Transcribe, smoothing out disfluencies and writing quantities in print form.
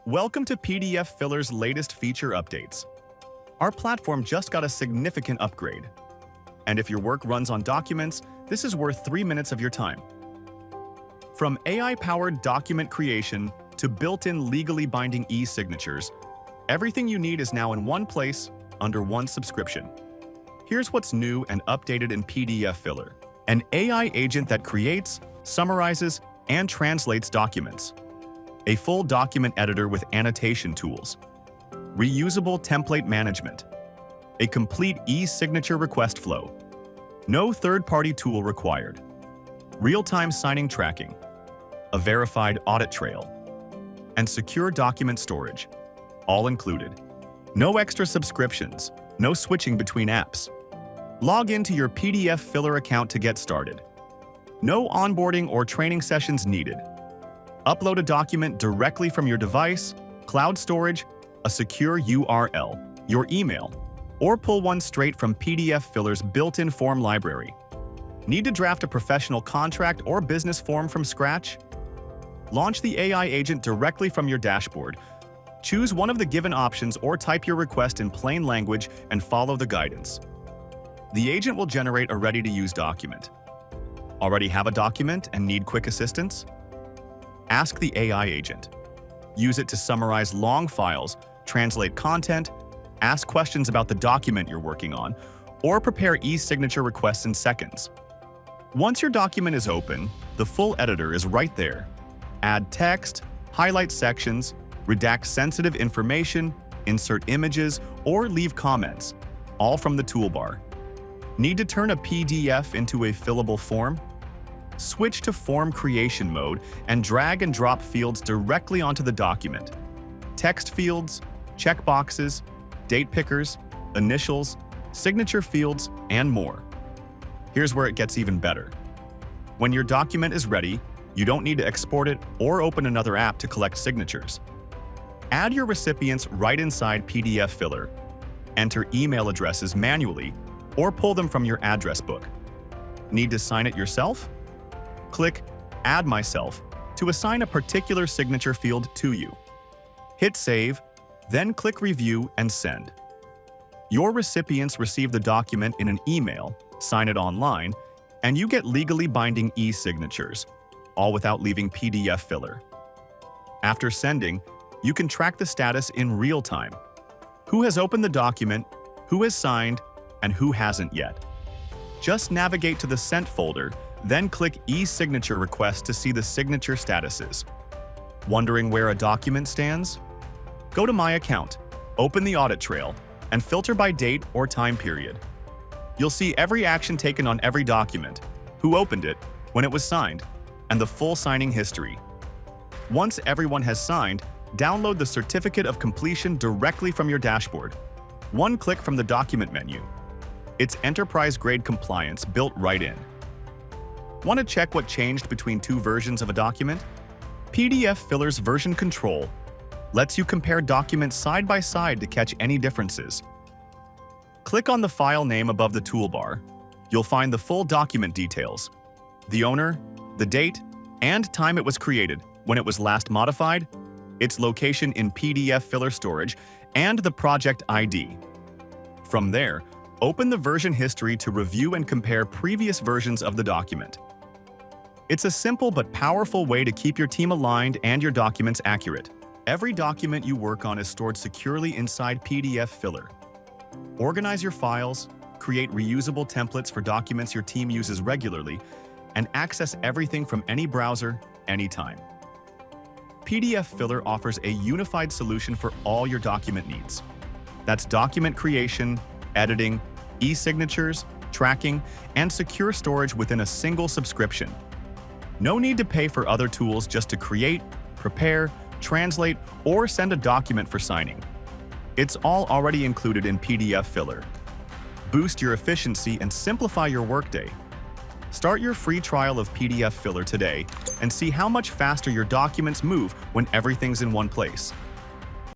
Welcome to pdfFiller's latest feature updates. Our platform just got a significant upgrade. And if your work runs on documents, this is worth 3 minutes of your time. From AI-powered document creation to built-in legally binding e-signatures, everything you need is now in one place under one subscription. Here's what's new and updated in pdfFiller: an AI agent that creates, summarizes, and translates documents. A full document editor with annotation tools. Reusable template management. A complete eSignature request flow. No third-party tool required. Real-time signing tracking. A verified audit trail. And secure document storage. All included. No extra subscriptions. No switching between apps. Log into your pdfFiller account to get started. No onboarding or training sessions needed. Upload a document directly from your device, cloud storage, a secure URL, your email, or pull one straight from pdfFiller's built-in form library. Need to draft a professional contract or business form from scratch? Launch the AI agent directly from your dashboard. Choose one of the given options or type your request in plain language and follow the guidance. The agent will generate a ready-to-use document. Already have a document and need quick assistance? Ask the AI agent. Use it to summarize long files, translate content, ask questions about the document you're working on, or prepare e-signature requests in seconds. Once your document is open, the full editor is right there. Add text, highlight sections, redact sensitive information, insert images, or leave comments, all from the toolbar. Need to turn a PDF into a fillable form? Switch to form creation mode and drag and drop fields directly onto the document. Text fields, checkboxes, date pickers, initials, signature fields, and more. Here's where it gets even better. When your document is ready, you don't need to export it or open another app to collect signatures. Add your recipients right inside pdfFiller. Enter email addresses manually or pull them from your address book. Need to sign it yourself? Click Add Myself to assign a particular signature field to you. Hit Save, then click Review and Send. Your recipients receive the document in an email, sign it online, and you get legally binding e-signatures, all without leaving pdfFiller. After sending, you can track the status in real time. Who has opened the document, who has signed, and who hasn't yet. Just navigate to the Sent folder, then click eSignature Request to see the signature statuses. Wondering where a document stands? Go to My Account, open the audit trail, and filter by date or time period. You'll see every action taken on every document, who opened it, when it was signed, and the full signing history. Once everyone has signed, download the certificate of completion directly from your dashboard. One click from the document menu. It's enterprise-grade compliance built right in. Want to check what changed between two versions of a document? pdfFiller's version control lets you compare documents side by side to catch any differences. Click on the file name above the toolbar. You'll find the full document details: the owner, the date, and time it was created, when it was last modified, its location in pdfFiller storage, and the project ID. From there, open the version history to review and compare previous versions of the document. It's a simple but powerful way to keep your team aligned and your documents accurate. Every document you work on is stored securely inside pdfFiller. Organize your files, create reusable templates for documents your team uses regularly, and access everything from any browser, anytime. pdfFiller offers a unified solution for all your document needs. That's document creation, editing, e-signatures, tracking, and secure storage within a single subscription. No need to pay for other tools just to create, prepare, translate, or send a document for signing. It's all already included in pdfFiller. Boost your efficiency and simplify your workday. Start your free trial of pdfFiller today and see how much faster your documents move when everything's in one place.